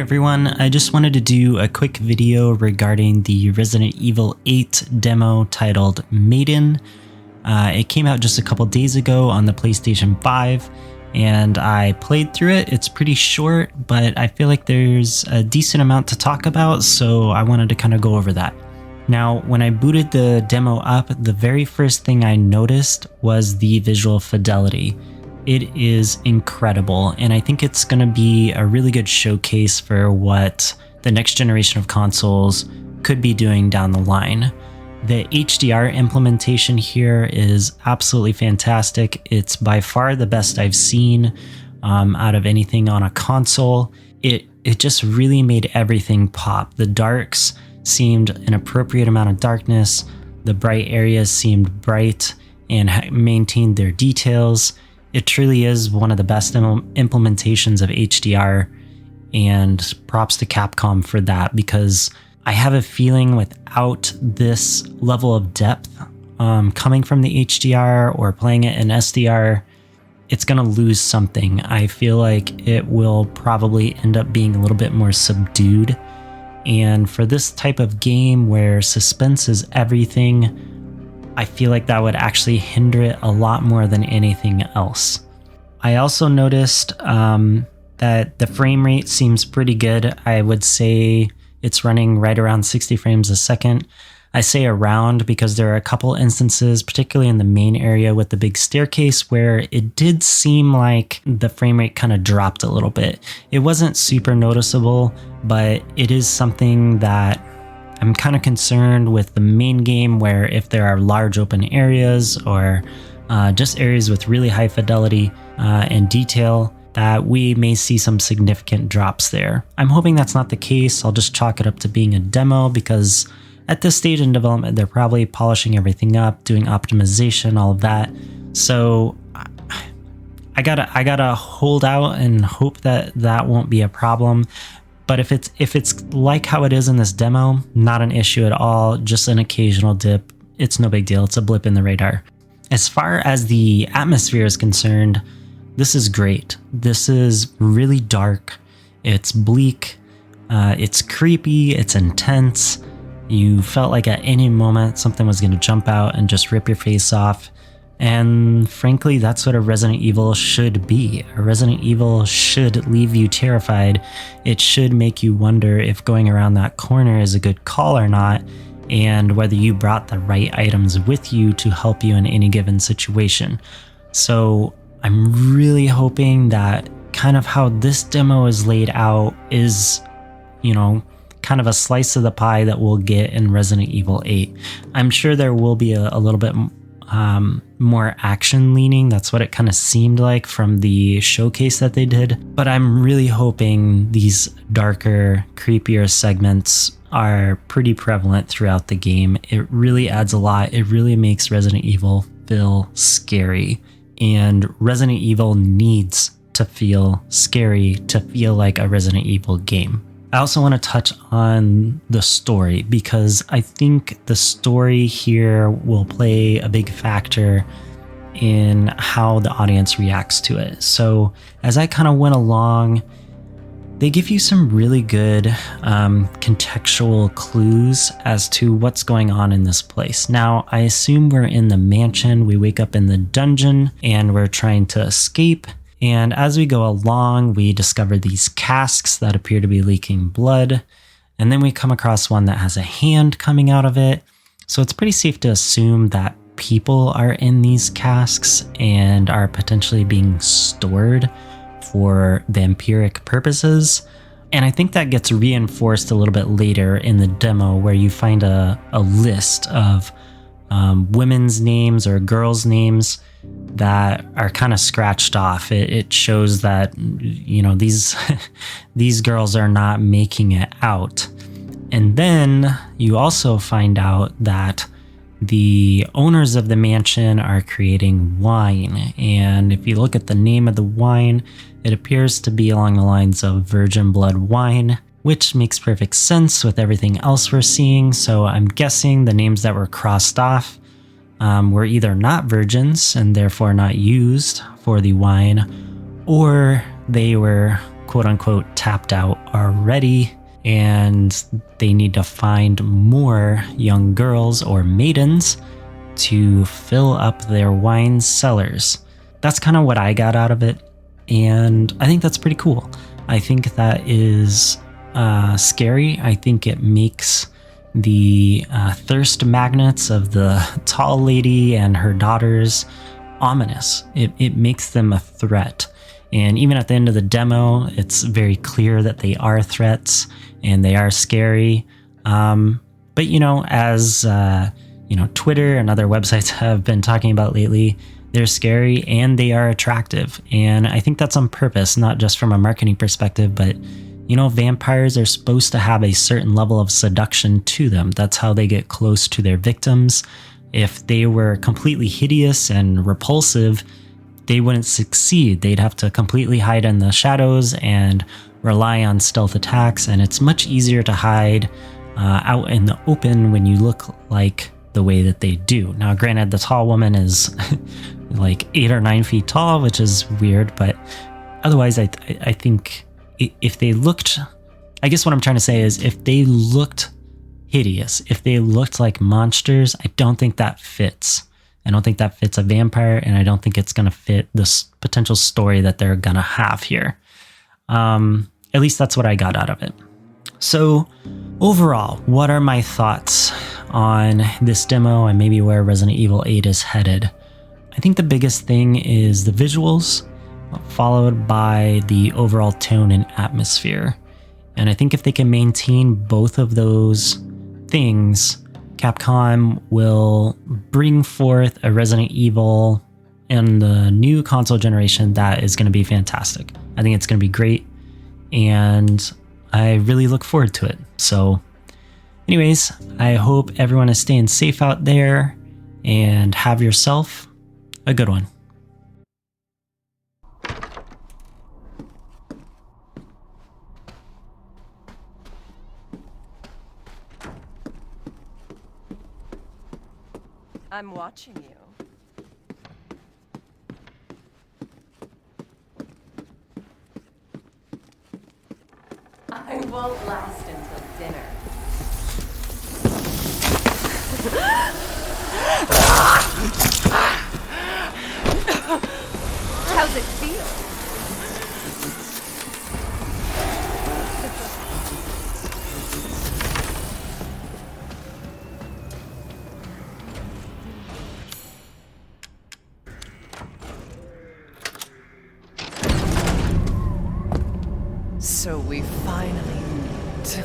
everyone, I just wanted to do a quick video regarding the Resident Evil 8 demo titled Maiden. It came out just a couple days ago on the PlayStation 5 and I played through it. It's pretty short, but I feel like there's a decent amount to talk about, so I wanted to kind of go over that. Now, when I booted the demo up, the very first thing I noticed was the visual fidelity. It is incredible, and I think it's going to be a really good showcase for what the next generation of consoles could be doing down the line. The HDR implementation here is absolutely fantastic. It's by far the best I've seen out of anything on a console. It just really made everything pop. The darks seemed an appropriate amount of darkness. The bright areas seemed bright and maintained their details. It truly is one of the best implementations of HDR, and props to Capcom for that, because I have a feeling without this level of depth coming from the HDR or playing it in SDR, it's going to lose something. I feel like it will probably end up being a little bit more subdued. And for this type of game where suspense is everything, I feel like that would actually hinder it a lot more than anything else. I also noticed that the frame rate seems pretty good. I would say it's running right around 60 frames a second. I say around because there are a couple instances, particularly in the main area with the big staircase, where it did seem like the frame rate kind of dropped a little bit. It wasn't super noticeable, but it is something that I'm kind of concerned with the main game, where if there are large open areas or just areas with really high fidelity and detail, that we may see some significant drops there. I'm hoping that's not the case. I'll just chalk it up to being a demo, because at this stage in development, they're probably polishing everything up, doing optimization, all of that. So I gotta hold out and hope that that won't be a problem. But if it's like how it is in this demo, not an issue at all, just an occasional dip. It's no big deal. It's a blip in the radar. As far as the atmosphere is concerned, this is great. This is really dark. It's bleak. It's creepy. It's intense. You felt like at any moment something was going to jump out and just rip your face off. And frankly, that's what a Resident Evil should be. A Resident Evil should leave you terrified. It should make you wonder if going around that corner is a good call or not, and whether you brought the right items with you to help you in any given situation. So I'm really hoping that kind of how this demo is laid out is, kind of a slice of the pie that we'll get in Resident Evil 8. I'm sure there will be a little bit more action leaning. That's what it kind of seemed like from the showcase that they did. But I'm really hoping these darker, creepier segments are pretty prevalent throughout the game. It really adds a lot. It really makes Resident Evil feel scary. And Resident Evil needs to feel scary to feel like a Resident Evil game. I also want to touch on the story, because I think the story here will play a big factor in how the audience reacts to it. So as I kind of went along, they give you some really good contextual clues as to what's going on in this place. Now, I assume we're in the mansion. We wake up in the dungeon and we're trying to escape. And as we go along, we discover these casks that appear to be leaking blood. And then we come across one that has a hand coming out of it. So it's pretty safe to assume that people are in these casks and are potentially being stored for vampiric purposes. And I think that gets reinforced a little bit later in the demo, where you find a list of women's names or girls' names that are kind of scratched off. It shows that, these girls are not making it out. And then you also find out that the owners of the mansion are creating wine. And if you look at the name of the wine, it appears to be along the lines of virgin blood wine, which makes perfect sense with everything else we're seeing. So I'm guessing the names that were crossed off were either not virgins and therefore not used for the wine, or they were quote unquote tapped out already, and they need to find more young girls or maidens to fill up their wine cellars. That's kind of what I got out of it, and I think that's pretty cool. I think that is scary. I think it makes the thirst magnets of the tall lady and her daughters ominous. It makes them a threat. And even at the end of the demo, it's very clear that they are threats and they are scary. But you know, as you know, Twitter and other websites have been talking about lately, they're scary and they are attractive. And I think that's on purpose, not just from a marketing perspective, but you know, vampires are supposed to have a certain level of seduction to them. That's how they get close to their victims. If they were completely hideous and repulsive, they wouldn't succeed. They'd have to completely hide in the shadows and rely on stealth attacks. And it's much easier to hide out in the open when you look like the way that they do. Now, granted, the tall woman is like 8 or 9 feet tall, which is weird, but otherwise, I think if they looked, I guess what I'm trying to say is if they looked hideous, if they looked like monsters, I don't think that fits. I don't think that fits a vampire, and I don't think it's going to fit this potential story that they're going to have here. At least that's what I got out of it. So overall, what are my thoughts on this demo and maybe where Resident Evil 8 is headed? I think the biggest thing is the visuals, followed by the overall tone and atmosphere. And I think if they can maintain both of those things, Capcom will bring forth a Resident Evil in the new console generation that is going to be fantastic. I think it's going to be great, and I really look forward to it. So anyways, I hope everyone is staying safe out there, and have yourself a good one. I'm watching you. I won't last until dinner. How's it feel? So we finally meet.